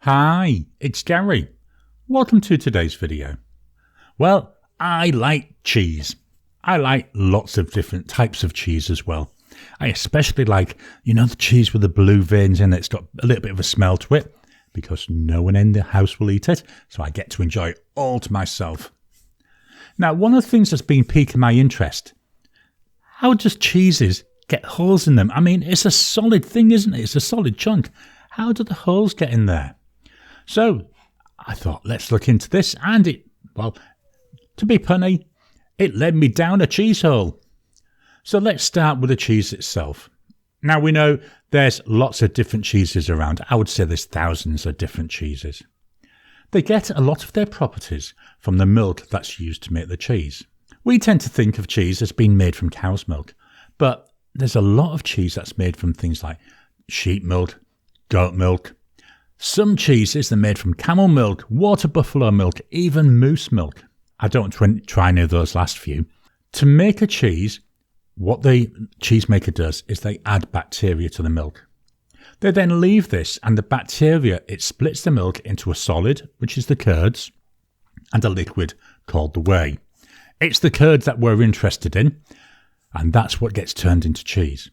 Hi, it's Gary. Welcome to today's video. Well, I like cheese. I like lots of different types of cheese as well. I especially like, the cheese with the blue veins in it. It's got a little bit of a smell to it because no one in the house will eat it, so I get to enjoy it all to myself. Now, one of the things that's been piquing my interest, how does cheeses get holes in them? I mean, it's a solid thing, isn't it? It's a solid chunk. How do the holes get in there? So I thought, let's look into this, and to be punny, it led me down a cheese hole. So let's start with the cheese itself. Now we know there's lots of different cheeses around. I would say there's thousands of different cheeses. They get a lot of their properties from the milk that's used to make the cheese. We tend to think of cheese as being made from cow's milk, but there's a lot of cheese that's made from things like sheep milk, goat milk. Some cheeses are made from camel milk, water buffalo milk, even moose milk. I don't want to try any of those last few. To make a cheese, what the cheesemaker does is they add bacteria to the milk. They then leave this, and the bacteria, it splits the milk into a solid, which is the curds, and a liquid called the whey. It's the curds that we're interested in, and that's what gets turned into cheese.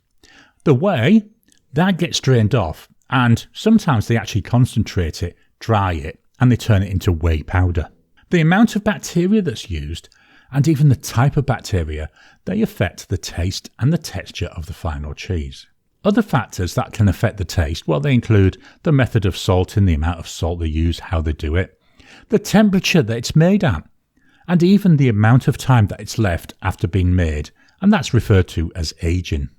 The whey, that gets drained off, and sometimes they actually concentrate it, dry it, and they turn it into whey powder. The amount of bacteria that's used, and even the type of bacteria, they affect the taste and the texture of the final cheese. Other factors that can affect the taste, they include the method of salting, the amount of salt they use, how they do it, the temperature that it's made at, and even the amount of time that it's left after being made, and that's referred to as aging.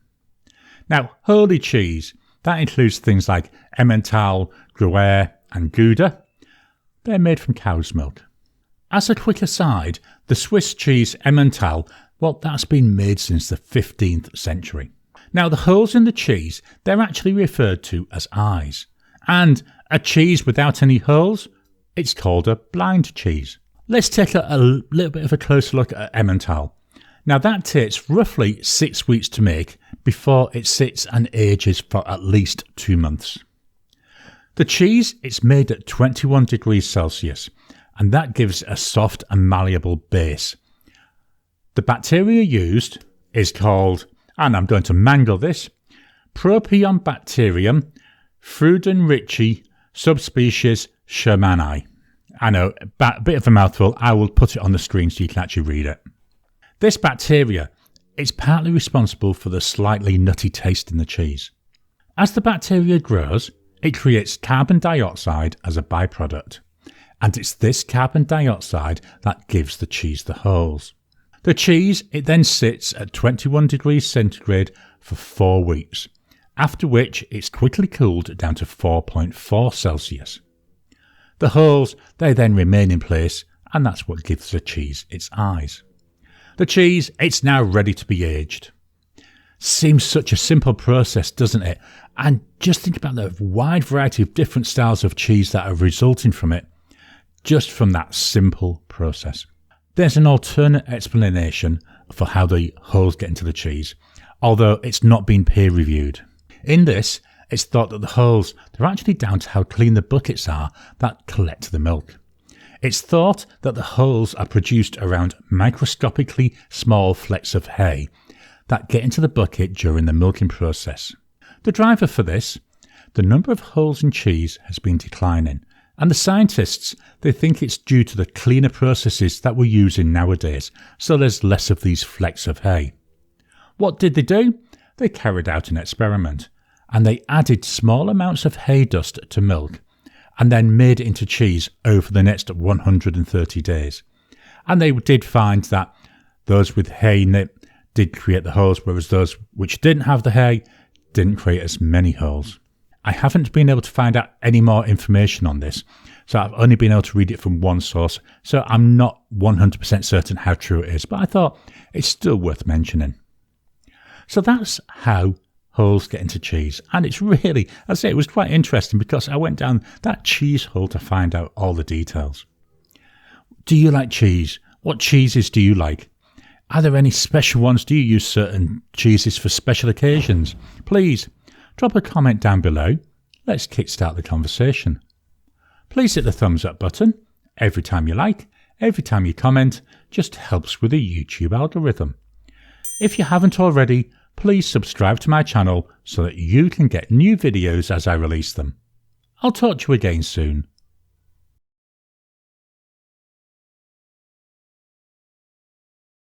Now, holy cheese, that includes things like Emmental, Gruyere and Gouda. They're made from cow's milk. As a quick aside, the Swiss cheese Emmental, that's been made since the 15th century. Now, the holes in the cheese, they're actually referred to as eyes. And a cheese without any holes, it's called a blind cheese. Let's take a little bit of a closer look at Emmental. Now, that takes roughly 6 weeks to make before it sits and ages for at least 2 months. The cheese, it's made at 21 degrees Celsius, and that gives a soft and malleable base. The bacteria used is called, and I'm going to mangle this, Propionibacterium freudenrichi subspecies shermani. I know, a bit of a mouthful. I will put it on the screen so you can actually read it. This bacteria is partly responsible for the slightly nutty taste in the cheese. As the bacteria grows, it creates carbon dioxide as a byproduct, and it's this carbon dioxide that gives the cheese the holes. The cheese, it then sits at 21 degrees centigrade for 4 weeks, after which it's quickly cooled down to 4.4 Celsius. The holes, they then remain in place, and that's what gives the cheese its eyes. The cheese, it's now ready to be aged. Seems such a simple process, doesn't it? And just think about the wide variety of different styles of cheese that are resulting from it, just from that simple process. There's an alternate explanation for how the holes get into the cheese, although it's not been peer-reviewed. In this, it's thought that the holes, they're actually down to how clean the buckets are that collect the milk. It's thought that the holes are produced around microscopically small flecks of hay that get into the bucket during the milking process. The driver for this, the number of holes in cheese has been declining, and the scientists, they think it's due to the cleaner processes that we're using nowadays, so there's less of these flecks of hay. What did they do? They carried out an experiment, and they added small amounts of hay dust to milk, and then made it into cheese over the next 130 days. And they did find that those with hay in it did create the holes, whereas those which didn't have the hay didn't create as many holes. I haven't been able to find out any more information on this, so I've only been able to read it from one source, so I'm not 100% certain how true it is, but I thought it's still worth mentioning. So that's how holes get into cheese, and it's really, it was quite interesting because I went down that cheese hole to find out all the details. Do you like cheese? What cheeses do you like? Are there any special ones? Do you use certain cheeses for special occasions? Please drop a comment down below. Let's kickstart the conversation. Please hit the thumbs up button. Every time you like, every time you comment, just helps with the YouTube algorithm. If you haven't already, please subscribe to my channel so that you can get new videos as I release them. I'll talk to you again soon.